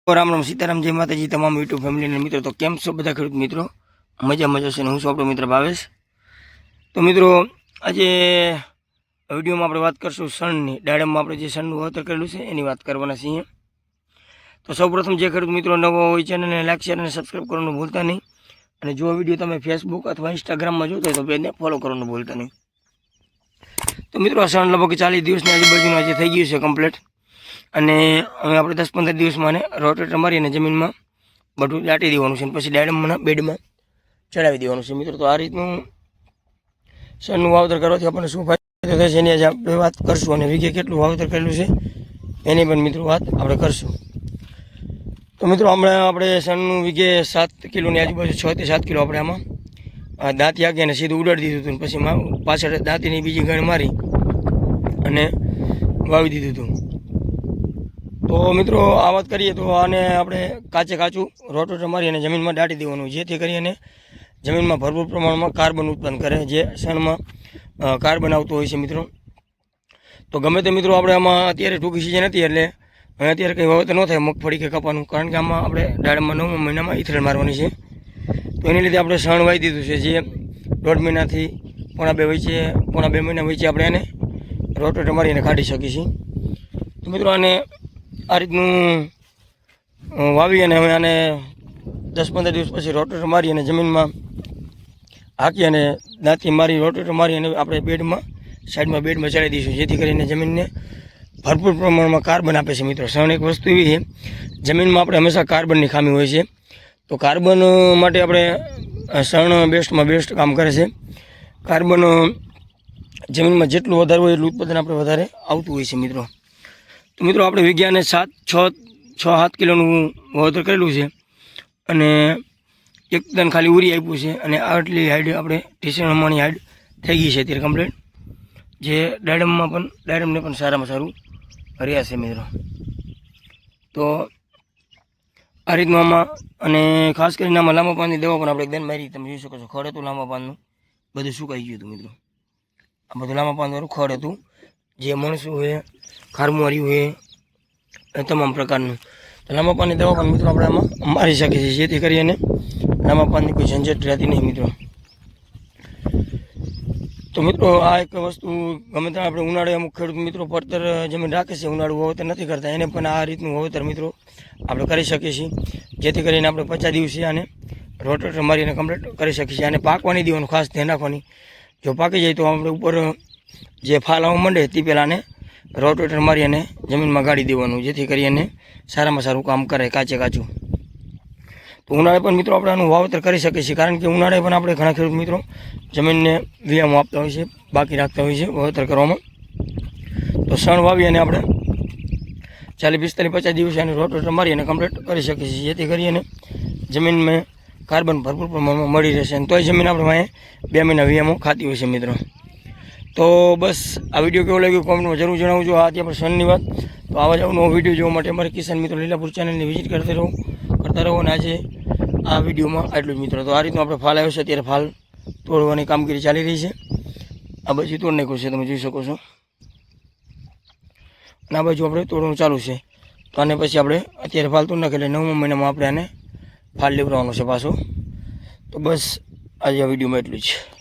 राम राम सीताराम जय माताजी तमाम यूट्यूब फैमिली ने मित्रों। तो केम छो बधा खेडूत मित्रों? मजा मजा छे। हूँ छुं आपणो मित्र भावेश। तो मित्रों आज विडियो में आपणे बात करशुं सणनी। डाळम में आपणे जे सणनुं वावेतर करेलुं छे एनी बात करवाना छीए। तो सौप्रथम जे खेडूत मित्रों नवा होय चेनल ने लाइक शेयर अने सब्सक्राइब करवानुं भूलता नहीं। अने जो विडियो तमे फेसबुक अथवा इंस्टाग्राम में जोता हो तो पेजने फॉलो करवानुं भूलता नहीं। तो मित्रों आ सण लगभग 40 दिवसनी आजुबाजुनुं आज थई गयुं छे कम्प्लीट। અને હવે આપણે 10-15 દિવસમાં આને રોટેટર મારી અને જમીનમાં બધું દાટી દેવાનું છે, પછી ડાયડમના બેડમાં ચડાવી દેવાનું છે મિત્રો। તો આ રીતનું સણનું વાવેતર કરવાથી આપણને શું ફાયદો થશે એની આજે આપણે વાત કરશું, અને વીઘે કેટલું વાવેતર કરેલું છે એની પણ મિત્રો વાત આપણે કરશું। તો મિત્રો હમણાં આપણે સણનું વીઘે 7 કિલોની આજુબાજુ 6 થી 7 કિલો આપણે આમાં દાંતી આગી અને સીધું ઉડાડી દીધું હતું, પછી પાછળ દાંતીની બીજી ગણ મારી અને વાવી દીધું હતું। तो मित्रों आ बात करिए तो आने आपणे काचे काचू रोटेटर मारी अने जमीन में दाटी देवानुं, जेथी करीने जमीन में भरपूर प्रमाण में कार्बन उत्पन्न करे, जे सण में कार्बन आवतुं होय छे मित्रों। तो गमे ते मित्रों आपणे आमां अत्यारे टूंकी सीजन हती एटले अत्यारे कंई वावेतर न थाय मगफળી के कपानुं, कारण के आमां आपणे दाळमમાં 9મા મહિનામાં इथरेल मारवानी छे। तो एनी लीधे आपणे सण वावी दीधुं छे, जे 1.5 મહિનાથી પોણા 2 મહિના वच्चे आपणे आने रोटेटर मारीने काढी शकीए छीए। तो मित्रों आने आ रीतनु वावी अने हवे आने 10-15 दिवस पछी रोटेटर मारी अने जमीन में हाकी अने दांती मारी रोटेटर मारी अने आपणे बेड में साइड में बेड में चढ़ावी दईशुं, जेथी करीने जमीन ने भरपूर प्रमाण में कार्बन आपे छे मित्रों। सण एक वस्तु एवी छे जमीन में आपणे हमेशा कार्बननी खामी होय छे, तो कार्बन माटे आपणे सण बेस्ट में बेस्ट काम करे छे। कार्बन जमीन में जेटલું વધારે હોય એટલું उत्पादन आपणे વધારે आवतुं होय छे मित्रों। तो मित्रों आपणे वीघाने 6-7 किलोનું વાવેતર કરેલું છે અને એક ટન ખાલી ઉરી આપ્યું છે, અને આટલી હાઈડ આપણે ટીસણમાંની હાઈડ થઈ ગઈ છે અત્યારે કમ્પ્લીટ, જે ડાયડમને પણ સારામાં સારું રહ્યા છે મિત્રો। તો આ રીતનું આમાં, અને ખાસ કરીને આમાં લાંબા પાનની દવા પણ આપણે એકદમ મારી, તમે જોઈ શકો છો ખડ હતું લાંબા પાનનું, બધું સુકાઈ ગયું હતું મિત્રો। આ બધું લાંબા પાનવાળું ખડ હતું, જે મણસું હોય खारमुआरी हुए तमाम प्रकार। तो लांबा पानी दवा पण मित्रों आपणे आमां मारी शकीए छीए, जेथी करीने लांबा पानी कोई झंझट रहती नहीं मित्रों। तो मित्रों आ एक वस्तु गमे त्यां आपणे उनाळे अमुक खेडूत मित्रों પડતર जमीन राखे छे, उनाळु वावेतर नथी करता, एने पण आ रीतनुं वावेतर मित्रों आपणे करी शकीए छीए, जेथी करीने आपणे 50 दिवसे आने रोटेटर मारीने कम्प्लीट करी शकीए छीए। आने पाकवानी देवानुं खास ध्यान राखवानी, जो पाकी जाय तो आपणे उपर जे फाल आववा मांडे ते पहेला रोटेटर मारी अने जमीन में गाड़ी देवानुं, जेथी करीने सारामां सारुं काम करे काचे काचुं। तो उनाळे पण मित्रों आपणे आनुं वावेतर करी शकीए छीए, कारण के उनाळे पण आपणे घणा खेडूत मित्रों जमीन ने वियामो आपता होय छे, बाकी राखता होय छे वावेतर करवामां। तो सण वावी अने आपणे 40-45-50 दिवसे आने रोटेटर मारी अने कम्प्लीट करी शकीए छीए, जेथी करीने जमीन में कार्बन भरपूर प्रमाण में मळी रहेशे, अने तोय जमीन आपणे वाहे 2 महीना वियामो खाती होय छे मित्रों। तो बस आ विडियो केवो लाग्यो कमेंट में जरूर जणावजो। आ हती आपणे सणनी वात। तो आवा ज अवनવો विडियो जोवा माटे अमारी किसान मित्रों लीलापुर चेनलने विजिट करता रहो। अने आजे आ विडियोमां आटલું જ मित्रों। तो आ रीतनो आपणे फाल આવ્યો છે, અત્યારે फाल તોડવાની કામગીરી ચાલી રહી છે। આ બાજુ તોડ નાખ્યું છે, તમે જોઈ શકો છો, અને આ બાજુ આપણે તોડવાનું ચાલુ છે। તો આને પછી આપણે અત્યારે फाल તોડ નાખે એટલે 9મા મહિનામાં આપણે આને फाल લેવડાવવાનો છે પાછો। તો બસ આજે આ વિડીયોમાં એટલું જ।